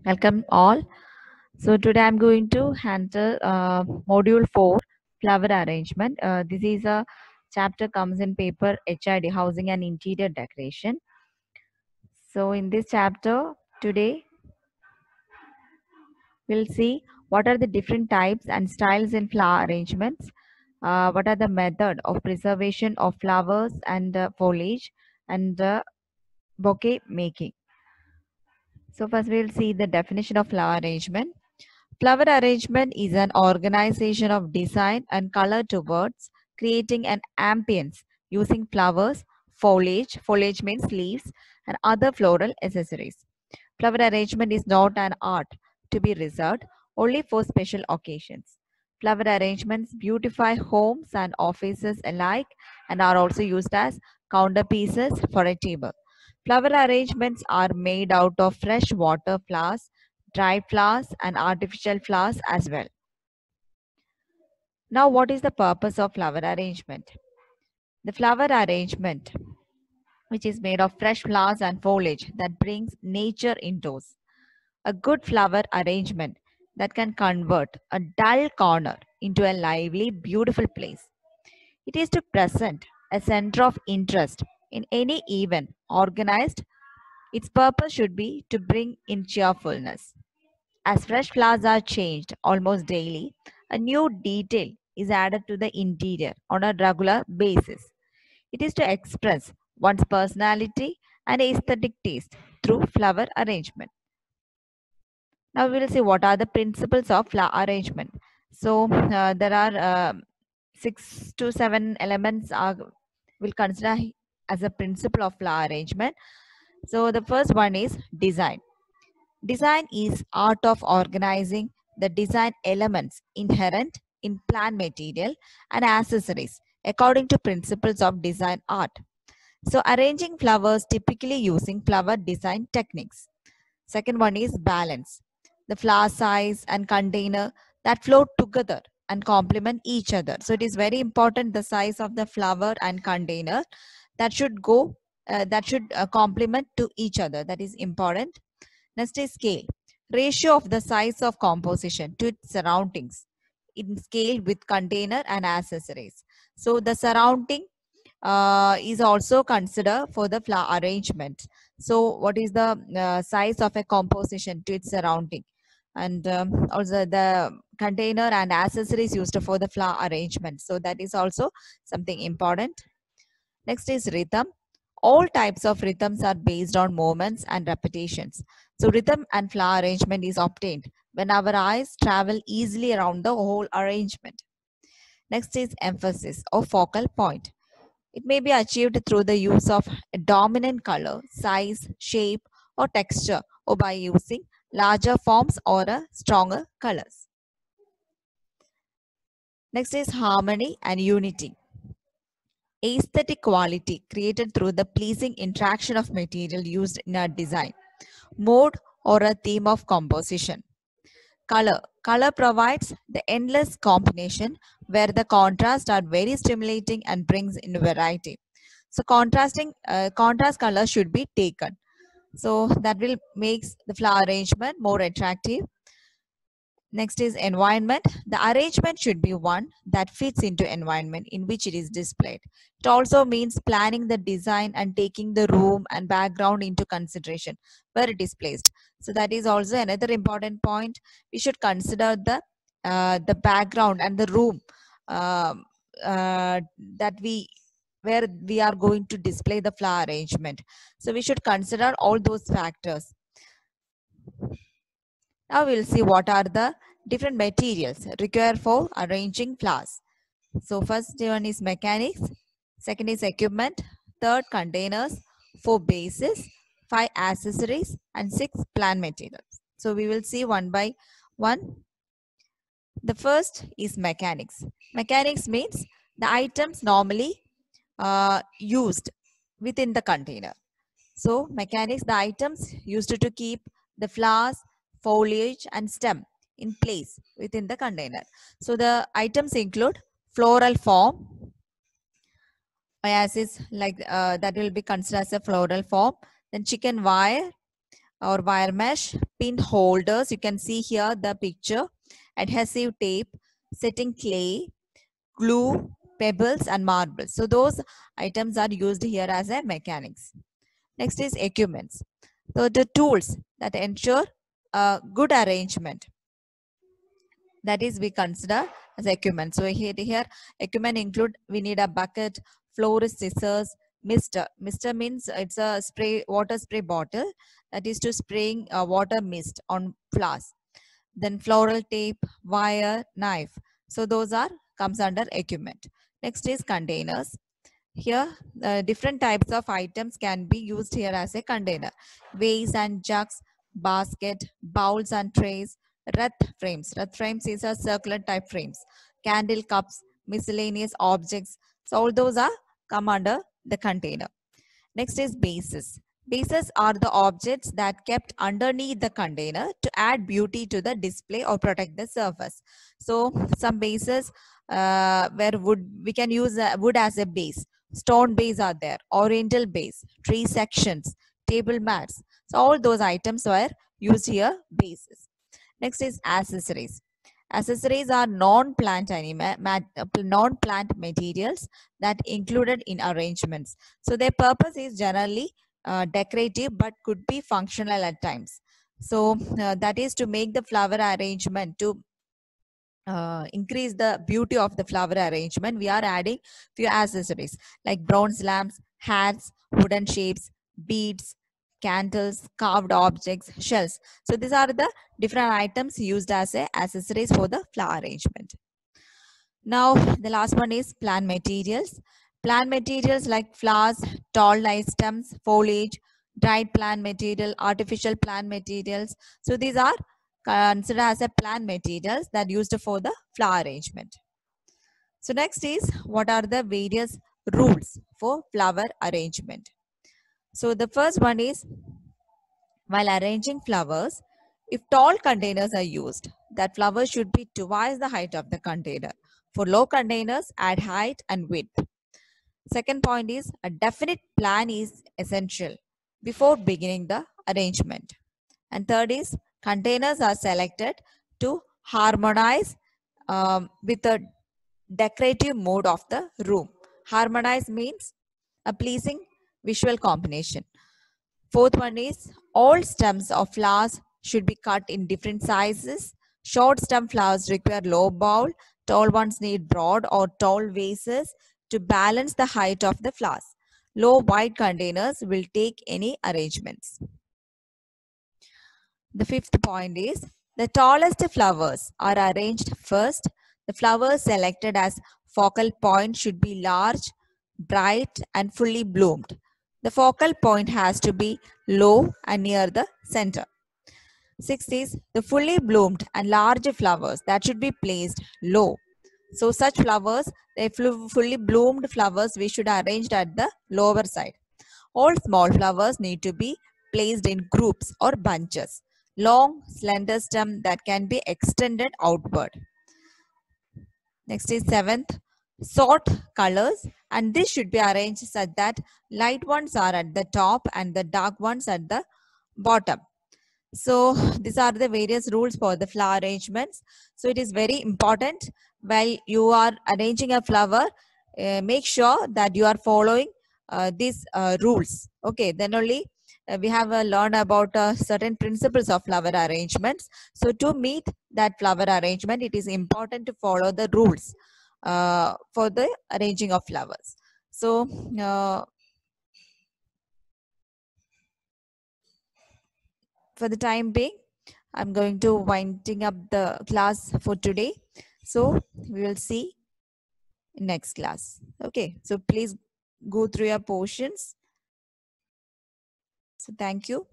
Welcome all. So today I'm going to handle module 4 flower arrangement. This is a chapter comes in paper HID housing and interior decoration. So in this chapter today we'll see what are the different types and styles in flower arrangements. What are the method of preservation of flowers and foliage and bouquet making. So first we'll see the definition of flower arrangement. Flower arrangement is an organization of design and color towards creating an ambience using flowers, foliage means leaves, and other floral accessories. Flower arrangement is not an art to be reserved only for special occasions. Flower arrangements beautify homes and offices alike and are also used as counterpieces for a table. Flower arrangements are made out of fresh water flowers, dry flowers, and artificial flowers as well. Now, what is the purpose of flower arrangement? The flower arrangement, which is made of fresh flowers and foliage that brings nature indoors. A good flower arrangement that can convert a dull corner into a lively, beautiful place. It is to present a center of interest in any event organized. Its purpose should be to bring in cheerfulness. As fresh flowers are changed almost daily, a new detail is added to the interior on a regular basis. It is to express one's personality and aesthetic taste through flower arrangement. Now we will see what are the principles of flower arrangement. So there are 6 to 7 elements will consider as a principle of flower arrangement. So the first one is design. Design is art of organizing the design elements inherent in plant material and accessories according to principles of design art. So arranging flowers typically using flower design techniques. Second one is balance. The flower size and container that flow together and complement each other. So it is very important the size of the flower and container that should complement to each other. That is important. Next is scale. Ratio of the size of composition to its surroundings in scale with container and accessories. So the surrounding is also considered for the flower arrangement. So what is the size of a composition to its surrounding? And also the container and accessories used for the flower arrangement. So that is also something important. Next is rhythm. All types of rhythms are based on movements and repetitions. So rhythm and flower arrangement is obtained when our eyes travel easily around the whole arrangement. Next is emphasis or focal point. It may be achieved through the use of a dominant color, size, shape, or texture, or by using larger forms or stronger colors. Next is harmony and unity. Aesthetic quality created through the pleasing interaction of material used in a design, mode, or a theme of composition. Color. Color provides the endless combination where the contrasts are very stimulating and brings in variety. So contrast color should be taken. So that will makes the flower arrangement more attractive. Next is environment. The arrangement should be one that fits into environment in which it is displayed. It also means planning the design and taking the room and background into consideration where it is placed. So that is also another important point. We should consider the background and the room um, that where we are going to display the flower arrangement. So we should consider all those factors. Now we'll see what are the different materials required for arranging flowers. So first one is mechanics, second is equipment, third containers, four bases, five accessories, and six plant materials. So we will see one by one. The first is mechanics. Mechanics means the items normally used within the container. So mechanics, the items used to keep the flowers, foliage and stem in place within the container. So the items include floral form, as is like that will be considered as a floral form, then chicken wire, or wire mesh, pin holders. You can see here the picture, adhesive tape, setting clay, glue, pebbles and marbles. So those items are used here as a mechanics. Next is equipments. So the tools that ensure a good arrangement, that is we consider as equipment. So here equipment include, we need a bucket, florist scissors, mister. Mister means it's a spray, water spray bottle that is to spraying water mist on flowers. Then floral tape, wire, knife. So those are comes under equipment. Next is containers. Here, different types of items can be used here as a container. Vase and jugs, basket, bowls and trays, wreath frames. Wreath frames is a circular type frames. Candle cups, miscellaneous objects. So all those are come under the container. Next is bases. Bases are the objects that kept underneath the container to add beauty to the display or protect the surface. So some bases where wood, we can use wood as a base. Stone base are there, oriental base, tree sections, table mats. So all those items were used here, bases. Next is accessories. Accessories are non-plant materials that included in arrangements. So their purpose is generally decorative but could be functional at times. So that is to make the flower arrangement, to increase the beauty of the flower arrangement. We are adding few accessories like bronze lamps, hats, wooden shapes, beads, candles, carved objects, shells. So these are the different items used as accessories for the flower arrangement. Now the last one is plant materials. Plant materials like flowers, tall light stems, foliage, dried plant material, artificial plant materials. So these are considered as a plant materials that used for the flower arrangement. So next is, what are the various rules for flower arrangement? So the first one is, while arranging flowers, if tall containers are used, that flowers should be twice the height of the container. For low containers, add height and width. Second point is, a definite plan is essential before beginning the arrangement. And third is, containers are selected to harmonize with the decorative mood of the room. Harmonize means a pleasing visual combination. Fourth one is, all stems of flowers should be cut in different sizes. Short stem flowers require low bowl. Tall ones need broad or tall vases to balance the height of the flowers. Low wide containers will take any arrangements. The fifth point is, the tallest flowers are arranged first. The flowers selected as focal point should be large, bright and fully bloomed. The focal point has to be low and near the center. Sixth is, the fully bloomed and large flowers that should be placed low. So such flowers, the fully bloomed flowers, we should arrange at the lower side. All small flowers need to be placed in groups or bunches. Long, slender stem that can be extended outward. Next is seventh, sort colors, and this should be arranged such that light ones are at the top and the dark ones at the bottom. So these are the various rules for the flower arrangements. So it is very important while you are arranging a flower, make sure that you are following these rules. Okay, then only we have learned about certain principles of flower arrangements. So to meet that flower arrangement, it is important to follow the rules for the arranging of flowers. So for the time being, I'm going to winding up the class for today. So we will see in next class. Okay, so please go through your portions. So thank you.